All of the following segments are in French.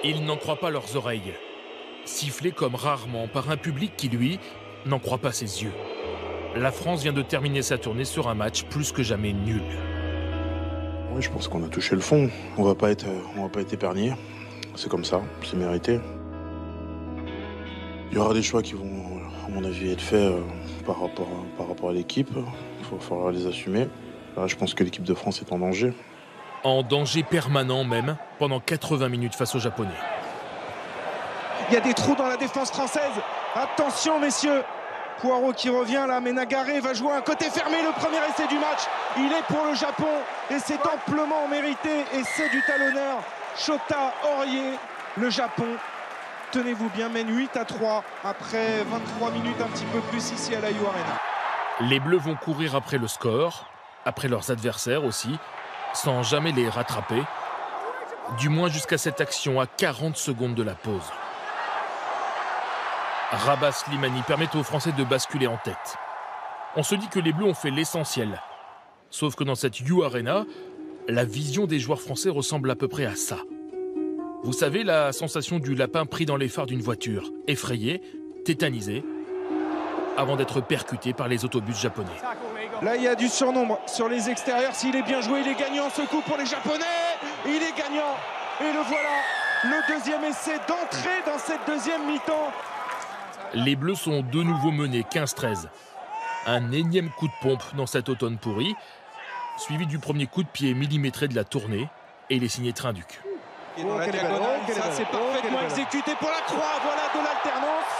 Ils n'en croient pas leurs oreilles. Sifflés comme rarement par un public qui, lui, n'en croit pas ses yeux. La France vient de terminer sa tournée sur un match plus que jamais nul. Oui, je pense qu'on a touché le fond. On va pas être épargné. C'est comme ça, c'est mérité. Il y aura des choix qui vont, à mon avis, être faits par rapport à l'équipe. Il va falloir les assumer. Là, je pense que l'équipe de France est en danger. En danger permanent même, pendant 80 minutes face aux Japonais. Il y a des trous dans la défense française. Attention, messieurs. Poirot qui revient là, mais Nagaré va jouer un côté fermé. Le premier essai du match, il est pour le Japon. Et c'est amplement mérité. Essai du talonneur, Shota Aurier. Le Japon, tenez-vous bien, mène 8-3 après 23 minutes, un petit peu plus ici à la U Arena. Les Bleus vont courir après le score, après leurs adversaires aussi, sans jamais les rattraper. Du moins jusqu'à cette action à 40 secondes de la pause. Rabat Slimani permet aux Français de basculer en tête. On se dit que les Bleus ont fait l'essentiel. Sauf que dans cette U Arena, la vision des joueurs français ressemble à peu près à ça. Vous savez, la sensation du lapin pris dans les phares d'une voiture, effrayé, tétanisé, avant d'être percuté par les autobus japonais. Là, il y a du surnombre sur les extérieurs. S'il est bien joué, il est gagnant ce coup pour les Japonais. Il est gagnant. Et le voilà, le deuxième essai d'entrée dans cette deuxième mi-temps. Les Bleus sont de nouveau menés 15-13. Un énième coup de pompe dans cet automne pourri, suivi du premier coup de pied millimétré de la tournée, et il est signé Trinduc. Et dans la diagonale, ça c'est parfaitement exécuté pour la croix. Voilà de l'alternance.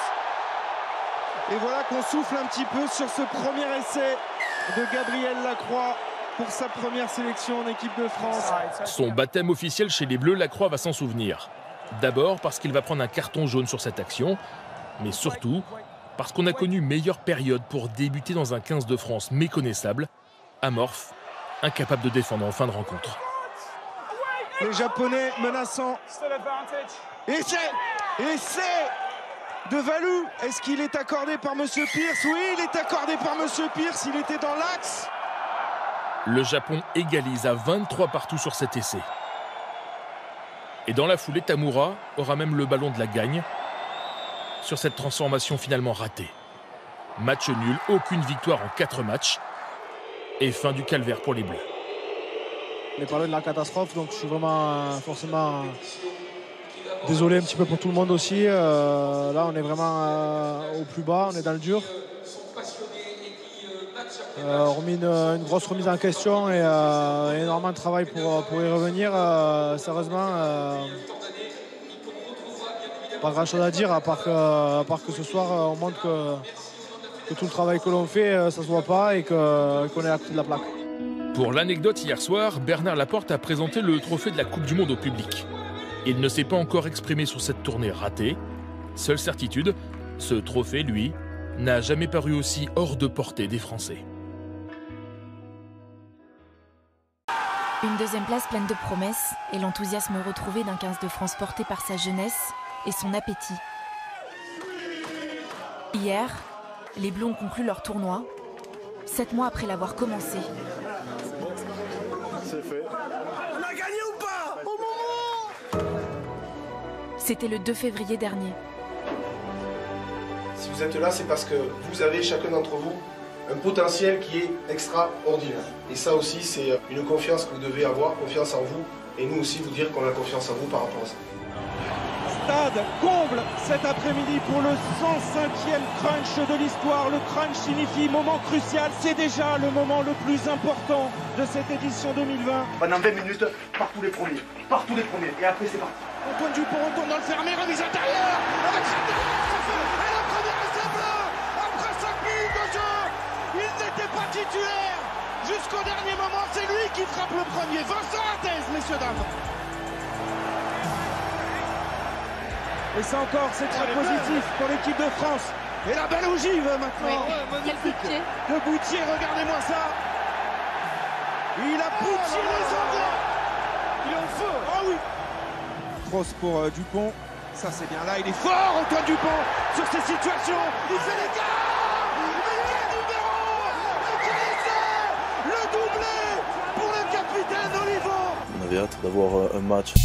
Et voilà qu'on souffle un petit peu sur ce premier essai de Gabriel Lacroix pour sa première sélection en équipe de France. Son baptême officiel chez les Bleus, Lacroix va s'en souvenir. D'abord parce qu'il va prendre un carton jaune sur cette action, mais surtout parce qu'on a connu meilleure période pour débuter dans un 15 de France méconnaissable, amorphe, incapable de défendre en fin de rencontre. Les Japonais menaçants. Essai de Valou. Est-ce qu'il est accordé par Monsieur Pierce? Oui, il est accordé par Monsieur Pierce. Il était dans l'axe. Le Japon égalise à 23 partout sur cet essai. Et dans la foulée, Tamura aura même le ballon de la gagne sur cette transformation finalement ratée. Match nul, aucune victoire en 4 matchs. Et fin du calvaire pour les Bleus. On a parlé de la catastrophe, donc je suis vraiment forcément désolé un petit peu pour tout le monde aussi. Là, on est vraiment au plus bas, on est dans le dur. Une grosse remise en question et énormément de travail pour y revenir. Sérieusement, pas grand chose à dire à part que ce soir on montre que tout le travail que l'on fait, ça se voit pas et qu'on est à côté de la plaque. Pour l'anecdote, hier soir, Bernard Laporte a présenté le trophée de la Coupe du Monde au public. Il ne s'est pas encore exprimé sur cette tournée ratée. Seule certitude, ce trophée, lui, n'a jamais paru aussi hors de portée des Français. Une deuxième place pleine de promesses et l'enthousiasme retrouvé d'un 15 de France porté par sa jeunesse et son appétit. Hier, les Bleus ont conclu leur tournoi, 7 mois après l'avoir commencé. C'est fait. On a gagné ou pas? Au moment! C'était le 2 février dernier. Si vous êtes là, c'est parce que vous avez, chacun d'entre vous, un potentiel qui est extraordinaire. Et ça aussi, c'est une confiance que vous devez avoir, confiance en vous. Et nous aussi, vous dire qu'on a confiance en vous par rapport à ça. Stade comble cet après-midi pour le 105e crunch de l'histoire. Le crunch signifie moment crucial. C'est déjà le moment le plus important de cette édition 2020. Pendant 20 minutes, par tous les premiers. Par tous les premiers. Et après, c'est parti. Antoine Dupont retourne dans le fermé, remise intérieure avec et la première essai bleu après 5 minutes de jeu. Il n'était pas titulaire jusqu'au dernier moment. C'est lui qui frappe le premier. Vincent Arthez, messieurs dames. Et ça encore, c'est très positif pour l'équipe de France. Et la balle ogive maintenant. Quel coup de pied. De Boutier, regardez-moi ça. Il a Boutier les Anglais. Il est en feu. Ah oui. Cross pour Dupont. Ça c'est bien là. Il est fort, Antoine Dupont, sur ces situations. Il fait les gars. Quel numéro. Quel essai. Le doublé pour le capitaine Olivo. On avait hâte d'avoir un match.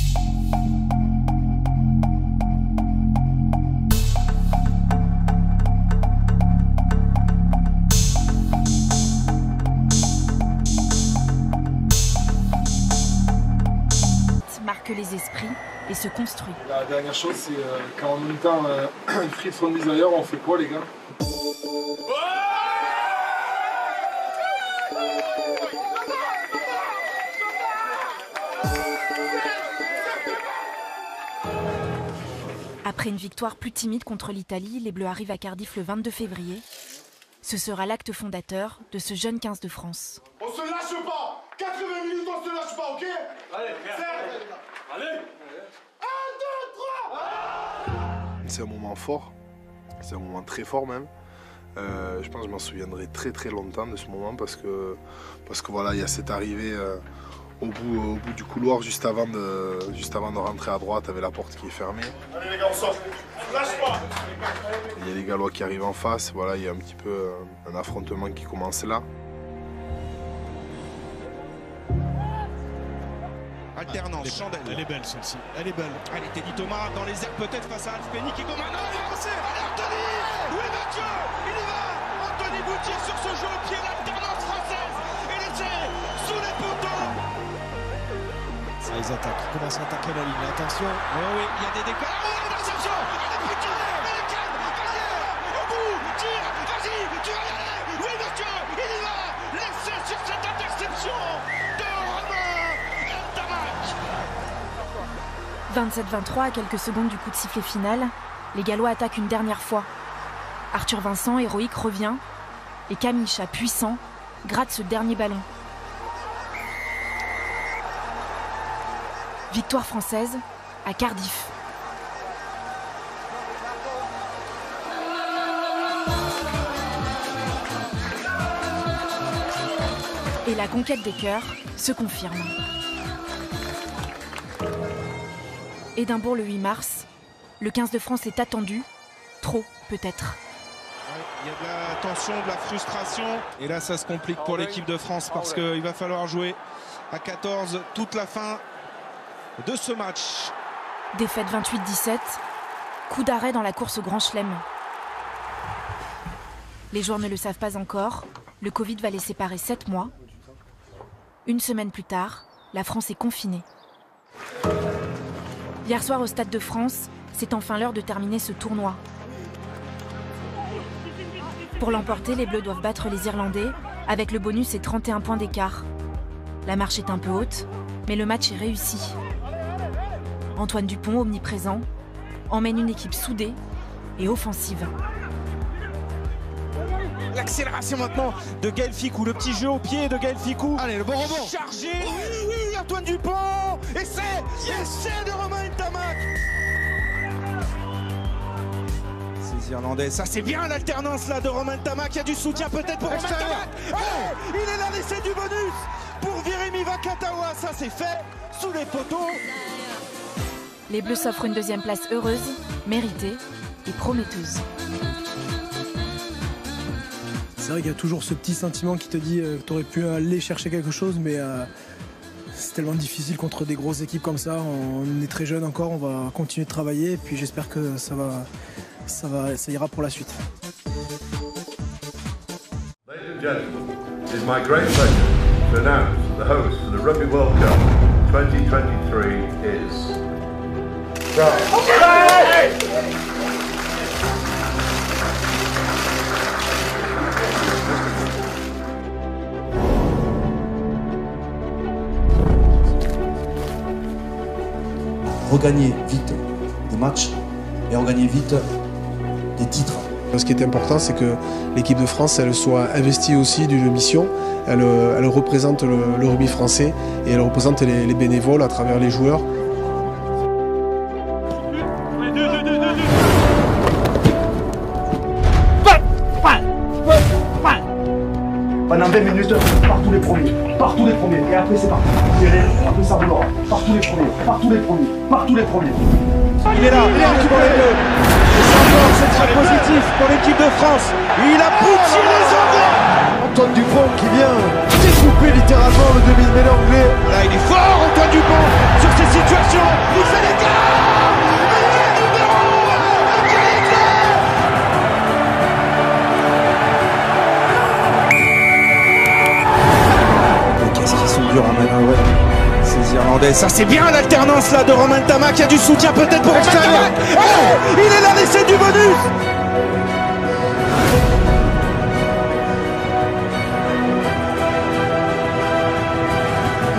marque les esprits et se construit. La dernière chose, c'est quand en même temps une frite sont mises ailleurs, on fait quoi les gars? Après une victoire plus timide contre l'Italie, les Bleus arrivent à Cardiff le 22 février. Ce sera l'acte fondateur de ce jeune 15 de France. On se lâche pas. 80 minutes, on se lâche pas, ok? Allez, allez. 1, 2, 3. C'est un moment fort, c'est un moment très fort même. Je pense que je m'en souviendrai très très longtemps de ce moment parce que voilà, il y a cette arrivée au bout du couloir juste avant de rentrer à droite avec la porte qui est fermée. Allez les gars, on sort. Lâche pas. Il y a les Gallois qui arrivent en face, voilà, il y a un petit peu un affrontement qui commence là. Alternance, Chandelle. Elle est belle celle-ci, elle est belle. Allez, Teddy Thomas dans les airs peut-être face à Alf Penny qui commence. Non, il est lancé. Allez, Anthony. Oui, Mathieu, il y va. Anthony Boutier sur ce jeu au pied, l'alternance française. Et l'essai sous les poteaux. Ça, ils attaquent, ils commencent à attaquer la ligne, attention. Oui, il y a des décalages. Oh, l'interception. Il est petit. Il est calme. Vas-y, au bout. Tire. Vas-y, tu vas y aller. Oui, Mathieu, il y va. L'essai sur cette interception de Romain Ntamak. 27-23 à quelques secondes du coup de sifflet final, les Gallois attaquent une dernière fois. Arthur Vincent, héroïque, revient et Camille Chat, puissant, gratte ce dernier ballon. Victoire française à Cardiff. Et la conquête des cœurs se confirme. Édimbourg le 8 mars, le 15 de France est attendu, trop peut-être. Il y a de la tension, de la frustration. Et là, ça se complique pour l'équipe de France parce qu'il va falloir jouer à 14 toute la fin de ce match. Défaite 28-17, coup d'arrêt dans la course au Grand Chelem. Les joueurs ne le savent pas encore, le Covid va les séparer 7 mois. Une semaine plus tard, la France est confinée. Hier soir au Stade de France, c'est enfin l'heure de terminer ce tournoi. Pour l'emporter, les Bleus doivent battre les Irlandais, avec le bonus et 31 points d'écart. La marche est un peu haute, mais le match est réussi. Antoine Dupont, omniprésent, emmène une équipe soudée et offensive. L'accélération maintenant de Gaël Fickou, le petit jeu au pied de Gaël Fickou. Allez, le bon rebond. Chargé, oui, Antoine Dupont. Et c'est l'essai de Romain Ntamak. Ces Irlandais, ça c'est bien l'alternance là de Romain Ntamak. Il y a du soutien peut-être pour Romain Ntamak. Oh, il est là, l'essai du bonus pour Virimi Vakatawa. Ça c'est fait sous les poteaux. Les Bleus s'offrent une deuxième place heureuse, méritée et prometteuse. C'est vrai qu'il y a toujours ce petit sentiment qui te dit que tu aurais pu aller chercher quelque chose, mais c'est tellement difficile contre des grosses équipes comme ça. On est très jeunes encore, on va continuer de travailler et puis j'espère que ça ira pour la suite. Ladies and gentlemen, it is my great pleasure to announce the host of the Rugby World Cup 2023 is... Regagner vite des matchs et regagner vite des titres. Ce qui est important, c'est que l'équipe de France elle soit investie aussi d'une mission. Elle représente le rugby français et elle représente les bénévoles à travers les joueurs. Pendant 20 minutes, partout les premiers. Et après c'est parti. Après ça roulera. Partout les premiers. Il est là, pour les Bleus. Et c'est encore, c'est très positif pour l'équipe de France. Il a poussé les Anglais. Antoine Dupont qui vient découper littéralement le demi-mêlée anglais. Là, il est fort, Antoine Dupont, sur ces situations. Il fait l'écart. Qu'est-ce qu'ils sont durs à manœuvrer, ces Irlandais. Irlandais. Ça c'est bien l'alternance là de Romain Tamac. Il y a du soutien peut-être pour Romain Tamac. Il est là, l'essai du bonus.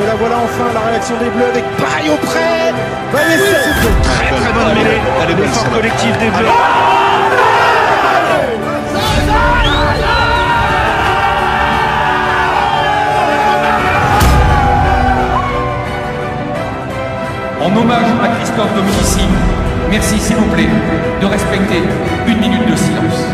Et là voilà enfin la réaction des Bleus avec Paille auprès. Très bonne mêlée. L'effort collectif des Bleus. En hommage à Christophe Dominici, merci s'il vous plaît de respecter 1 minute de silence.